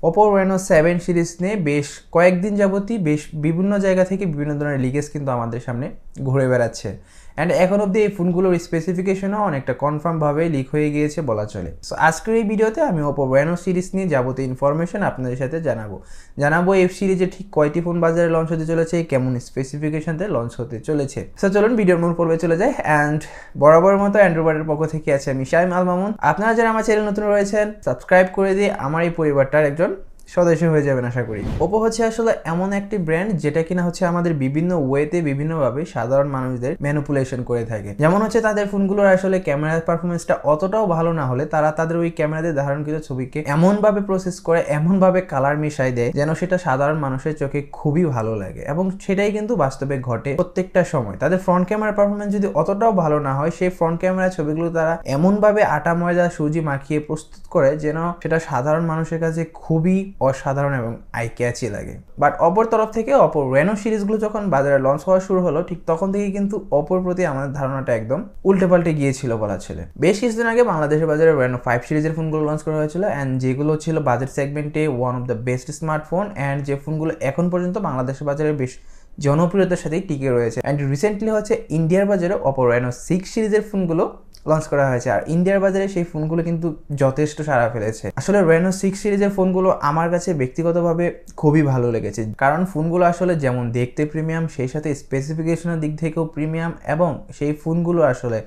Oppo Reno 7 series নিয়ে বেশ কয়েকদিন যাবতই বেশ বিভিন্ন জায়গা থেকে বিভিন্ন ধরনের লিকেজ কিন্তু আমাদের সামনে ঘুরে বেড়াচ্ছে অ্যান্ড এখন অবধি এই ফোনগুলোর স্পেসিফিকেশনও অনেকটা কনফার্মভাবে লিক হয়ে গিয়েছে বলা চলে। সো আজকের এই ভিডিওতে আমি Oppo Reno সিরিজ নিয়ে যাবতীয় ইনফরমেশন আপনাদের সাথে জানাবো এই সিরিজে ঠিক কয়টি ফোন বাজারে লঞ্চ হতে চলেছে, কেমন স্পেসিফিকেশনতে লঞ্চ হতে চলেছে। সো চলুন ভিডিওর মূল পর্বে চলে যায় অ্যান্ড বরাবর মতো অ্যান্ড্রয়েডের পক্ষ থেকে আছে আমি শাইম আল মামুন। আপনারা যারা আমার চ্যানেল নতুন রয়েছেন সাবস্ক্রাইব করে দিয়ে আমার এই পরিবারটার একজন সদস্য হয়ে যাবেন আশা করি। Oppo হচ্ছে আসলে এমন একটি ব্র্যান্ড যেটা কিনা হচ্ছে আমাদের বিভিন্ন ওয়েতে বিভিন্নভাবে সাধারণ মানুষদের ম্যানিপুলেশন করে থাকে। যেমন হচ্ছে তাদের ফোনগুলোর আসলে ক্যামেরার পারফরমেন্সটা অতটাও ভালো না হলে তারা তাদের ওই ক্যামেরাতে ধারণকৃত ছবিকে এমনভাবে প্রসেস করে, এমনভাবে কালার মিশাই দেয় যেন সেটা সাধারণ মানুষের চোখে খুবই ভালো লাগে, এবং সেটাই কিন্তু বাস্তবে ঘটে প্রত্যেকটা সময়। তাদের ফ্রন্ট ক্যামেরার পারফরমেন্স যদি অতটাও ভালো না হয়, সেই ফ্রন্ট ক্যামেরার ছবিগুলো তারা এমনভাবে আটা ময়দা সুজি মাখিয়ে প্রস্তুত করে যেন সেটা সাধারণ মানুষের কাছে খুবই অসাধারণ এবং আই ক্যাচি লাগে। বাট অপর তরফ থেকে Oppo Reno সিরিজগুলো যখন বাজারে লঞ্চ হওয়া শুরু হলো, ঠিক তখন থেকে কিন্তু Oppoর প্রতি আমাদের ধারণাটা একদম উল্টে পাল্টে গিয়েছিল বলা চলে। বেশ কিছুদিন আগে বাংলাদেশের বাজারে Reno 5 সিরিজের ফোনগুলো লঞ্চ করা হয়েছিল অ্যান্ড যেগুলো ছিল বাজেট সেগমেন্টে one of the best smartphone and যে ফোনগুলো এখন পর্যন্ত বাংলাদেশের বাজারে বেশ জনপ্রিয়তার সাথেই টিকে রয়েছে। অ্যান্ড রিসেন্টলি হচ্ছে ইন্ডিয়ার বাজারে Oppo Reno 6 সিরিজের ফোনগুলো লঞ্চ করা হয়েছে, আর ইন্ডিয়ার বাজারে সেই ফোনগুলো কিন্তু যথেষ্ট সাড়া ফেলেছে। আসলে Reno 6 সিরিজের ফোনগুলো আমার কাছে ব্যক্তিগতভাবে খুবই ভালো লেগেছে, কারণ ফোনগুলো আসলে যেমন দেখতে প্রিমিয়াম, সেই সাথে স্পেসিফিকেশনের দিক থেকেও প্রিমিয়াম, এবং সেই ফোনগুলো আসলে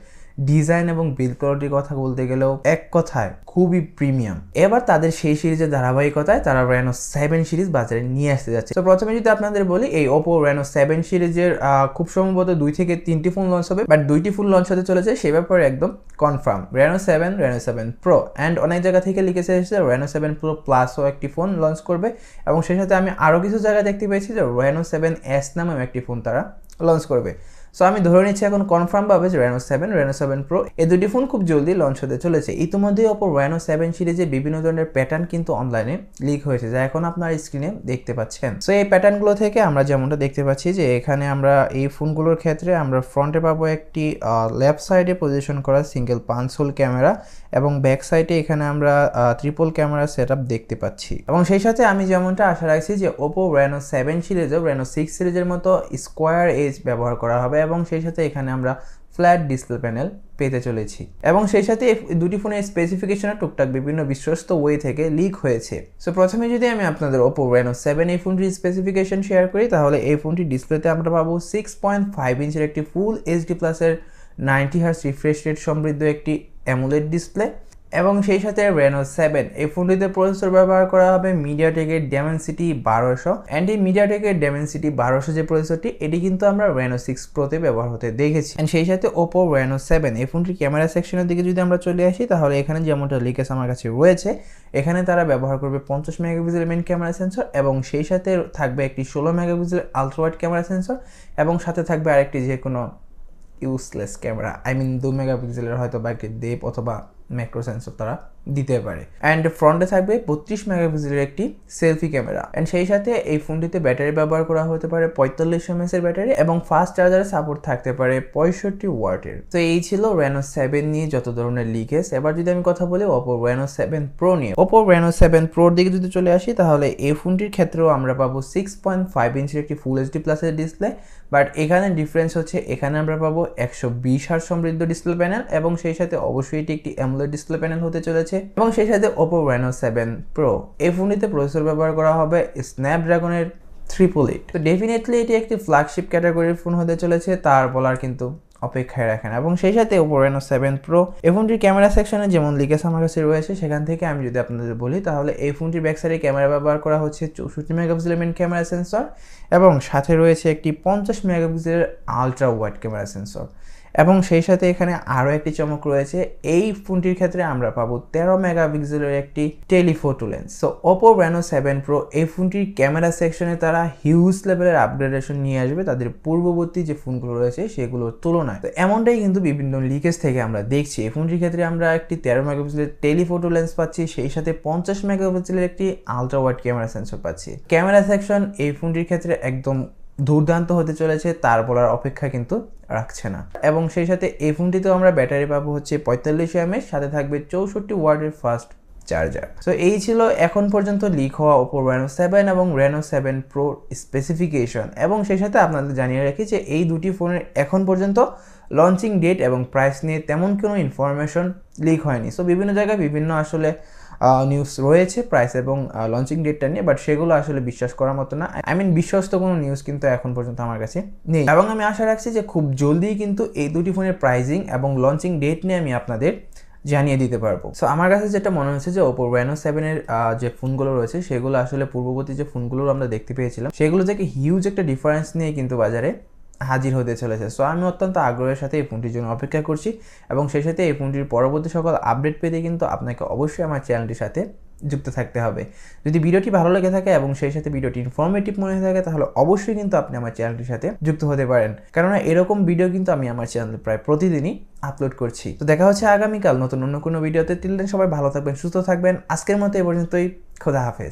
ডিজাইন এবং বিল্ড কোয়ালিটির কথা বলতে গেলেও এক কথায় খুবই প্রিমিয়াম। এবার তাদের সেই সিরিজের ধারাবাহিকতায় তারা Reno 7 সিরিজ বাজারে নিয়ে আসতে যাচ্ছে। তো প্রথমে যদি আপনাদের বলি, এই Oppo Reno 7 সিরিজের খুব সম্ভবত 2 থেকে 3টি ফোন লঞ্চ হবে, বাট 2টি ফোন লঞ্চ হতে চলেছে সে ব্যাপারে একদম confirm. Reno 7, Reno 7 Pro and অনেক জায়গা থেকে লিখেছে এসেছে Reno 7 Pro Plusও একটি ফোন লঞ্চ করবে, এবং সেই সাথে আমি আরও কিছু জায়গায় দেখতে পেয়েছি যে Reno 7S নামেও একটি ফোন তারা লঞ্চ করবে। সো আমি ধরে নিচ্ছি এখন কনফার্ম ভাবে যে Reno 7, Reno 7 Pro এই দুটি ফোন খুব জলদি লঞ্চ হতে চলেছে। ইতিমধ্যেই Oppo Reno 7 সিরিজে বিভিন্ন ধরনের প্যাটার্ন কিন্তু অনলাইনে লিক হয়েছে, যা এখন আপনার স্ক্রিনে দেখতে পাচ্ছেন। সো এই প্যাটার্নগুলো থেকে আমরা যেমনটা দেখতে পাচ্ছি যে এখানে আমরা এই ফোনগুলোর ক্ষেত্রে আমরা ফ্রন্টে পাবো একটি লেফট সাইডে পজিশন করা সিঙ্গেল পাঞ্চ হোল ক্যামেরা, এবং ব্যাক সাইডে এখানে আমরা ট্রিপল ক্যামেরা সেটআপ দেখতে পাচ্ছি। এবং সেই সাথে আমি যেমনটা আশা রাখছি যে Oppo Reno 7 সিরিজেও Reno 6 সিরিজের মতো স্কোয়ার এজ ব্যবহার করা হবে, এবং সেই সাথে এখানে আমরা ফ্ল্যাট ডিসপ্লে প্যানেল পেতে চলেছি। এবং সেই সাথে এই দুটি ফোনের স্পেসিফিকেশনে টুকটাক বিভিন্ন বিশ্বস্ত ওয়ে থেকে লিক হয়েছে। সো প্রথমে যদি আমি আপনাদের Oppo Reno 7 এই ফোনটির স্পেসিফিকেশন শেয়ার করি, তাহলে এই ফোনটির ডিসপ্লেতে আমরা পাবো 6.5 ইঞ্চের একটি ফুল এইচডি প্লাসের 90 হার্জ রিফ্রেশ রেট সমৃদ্ধ একটি অ্যামোলেড ডিসপ্লে, এবং সেই সাথে Reno 7 এই ফোনটিতে প্রসেসর ব্যবহার করা হবে মিডিয়াটেকের Dimensity 1200 অ্যান্ড এই মিডিয়াটেকের Dimensity 1200 যে প্রসেসরটি, এটি কিন্তু আমরা Reno 6 Proতে ব্যবহার হতে দেখেছি। অ্যান্ড সেই সাথে Oppo Reno 7 এই ফোনটির ক্যামেরা সেকশনের দিকে যদি আমরা চলে আসি, তাহলে এখানে যেমনটা লিকেজ আমার কাছে রয়েছে, এখানে তারা ব্যবহার করবে 50 মেগাপিক্সেলের মেইন ক্যামেরা সেন্সর, এবং সেই সাথে থাকবে একটি 16 মেগাপিক্সেলের আলট্রা ওয়াইড ক্যামেরা সেন্সর, এবং সাথে থাকবে আরেকটি যে কোনো ইউজলেস ক্যামেরা, 2 মেগাপিক্সেলের হয়তো বা একটি ডেপ অথবা ম্যাক্রো সেন্সর তারা দিতে পারে। অ্যান্ড ফ্রন্টে থাকবে 32 মেগাপিক্সেলের একটি সেলফি ক্যামেরা। অ্যান্ড সেই সাথে এই ফোনটিতে ব্যাটারি ব্যবহার করা হতে পারে 45 mAh এর ব্যাটারি, এবং ফাস্ট চার্জারের সাপোর্ট থাকতে পারে 65 ওয়াটের। তো এই ছিল Reno 7 নিয়ে যত ধরনের লিকেজ। এবার যদি আমি কথা বলি Oppo Reno 7 Pro নিয়ে, Oppo Reno 7 Proর দিকে যদি চলে আসি, তাহলে এই ফোনটির ক্ষেত্রেও আমরা পাবো 6.5 ইঞ্চের একটি ফুল এইচডি প্লাসের ডিসপ্লে, বাট এখানে ডিফারেন্স হচ্ছে এখানে আমরা পাবো 120 হার্জ সমৃদ্ধ ডিসপ্লে প্যানেল, এবং সেই সাথে অবশ্যই এটি একটি অ্যামোলেড ডিসপ্লে প্যানেল হতে চলেছে। এবং সেই সাথে Oppo Reno 7 Pro এই ফোনটিতে প্রসেসর ব্যবহার করা হবে স্ন্যাপড্রাগনের 888। তো ডেফিনেটলি এটি একটি ফ্ল্যাগশিপ ক্যাটাগরির ফোন হতে চলেছে, তার বলার কিন্তু অপেক্ষায় রাখেন। এবং সেই সাথে Oppo Reno 7 Pro এই ফোনটির ক্যামেরা সেকশনে যেমন লিকেজ আমার কাছে রয়েছে, সেখান থেকে আমি যদি আপনাদের বলি, তাহলে এই ফোনটির ব্যাক সাইডে ক্যামেরা ব্যবহার করা হচ্ছে 64 মেগাপিক্সেলের মেইন ক্যামেরা সেন্সর, এবং সাথে রয়েছে একটি 50 মেগাপিক্সেলের আলট্রা ওয়াইড ক্যামেরা সেন্সর। এবং সেই সাথে এখানে আরও একটি চমক রয়েছে, এই ফোনটির ক্ষেত্রে আমরা পাবো 13 মেগাপিক্সেলের একটি telephoto lens. So Oppo Reno 7 Pro এই ফোনটির ক্যামেরা সেকশনে তারা হিউজ লেভেলের আপগ্রেডেশন নিয়ে আসবে তাদের পূর্ববর্তী যে ফোনগুলো রয়েছে সেগুলোর তুলনায়। তো এমনটাই কিন্তু বিভিন্ন লিকেজ থেকে আমরা দেখছি। এই ফোনটির ক্ষেত্রে আমরা একটি 13 মেগাপিক্সেলের টেলিফোটো লেন্স পাচ্ছি, সেই সাথে 50 মেগাপিক্সেলের একটি আলট্রা ওয়াইড ক্যামেরা সেন্সর পাচ্ছি। ক্যামেরা সেকশন এই ফোনটির ক্ষেত্রে একদম দুর্দান্ত হতে চলেছে, তার বলার অপেক্ষা কিন্তু রাখছে না। এবং সেই সাথে এই ফোনটিতেও আমরা ব্যাটারি পাবো হচ্ছে 45 mAh, সাথে থাকবে 64 ওয়াটের ফাস্ট চার্জার। সো এই ছিল এখন পর্যন্ত লিক হওয়া Oppo Reno 7 এবং Reno 7 Pro স্পেসিফিকেশন, এবং সেই সাথে আপনাদের জানিয়ে রাখি যে এই দুটি ফোনের এখন পর্যন্ত লঞ্চিং ডেট এবং প্রাইস নিয়ে তেমন কোনো ইনফরমেশন লিক হয়নি। সো বিভিন্ন জায়গায় বিভিন্ন আসলে নিউজ রয়েছে প্রাইস এবং লঞ্চিং ডেটটা নিয়ে, বাট সেগুলো আসলে বিশ্বাস করার মতো না। বিশ্বস্ত কোনো নিউজ কিন্তু এখন পর্যন্ত আমার কাছে নেই, এবং আমি আশা রাখছি যে খুব জলদিই কিন্তু এই দুটি ফোনের প্রাইসিং এবং লঞ্চিং ডেট নিয়ে আমি আপনাদের জানিয়ে দিতে পারবো। সো আমার কাছে যেটা মনে হচ্ছে যে Oppo Reno 7 এর যে ফোনগুলো রয়েছে সেগুলো আসলে পূর্ববর্তী যে ফোনগুলো আমরা দেখতে পেয়েছিলাম সেগুলো থেকে হিউজ একটা ডিফারেন্স নিয়ে কিন্তু বাজারে হাজির হতে চলেছে। সো আমি অত্যন্ত আগ্রহের সাথে এই ফোনটির জন্য অপেক্ষা করছি, এবং সেই সাথে এই ফোনটির পরবর্তী সকল আপডেট পেতে কিন্তু আপনাকে অবশ্যই আমার চ্যানেলটির সাথে যুক্ত থাকতে হবে। যদি ভিডিওটি ভালো লেগে থাকে এবং সেই সাথে ভিডিওটি ইনফরমেটিভ মনে হয়ে থাকে তাহলে অবশ্যই কিন্তু আপনি আমার চ্যানেলটির সাথে যুক্ত হতে পারেন, কেননা এরকম ভিডিও কিন্তু আমি আমার চ্যানেলে প্রায় প্রতিদিনই আপলোড করছি। তো দেখা হচ্ছে আগামীকাল নতুন অন্য কোনো ভিডিওতে। টিল দেন সবাই ভালো থাকবেন, সুস্থ থাকবেন। আজকের মতো এই পর্যন্তই। খোদা হাফেজ।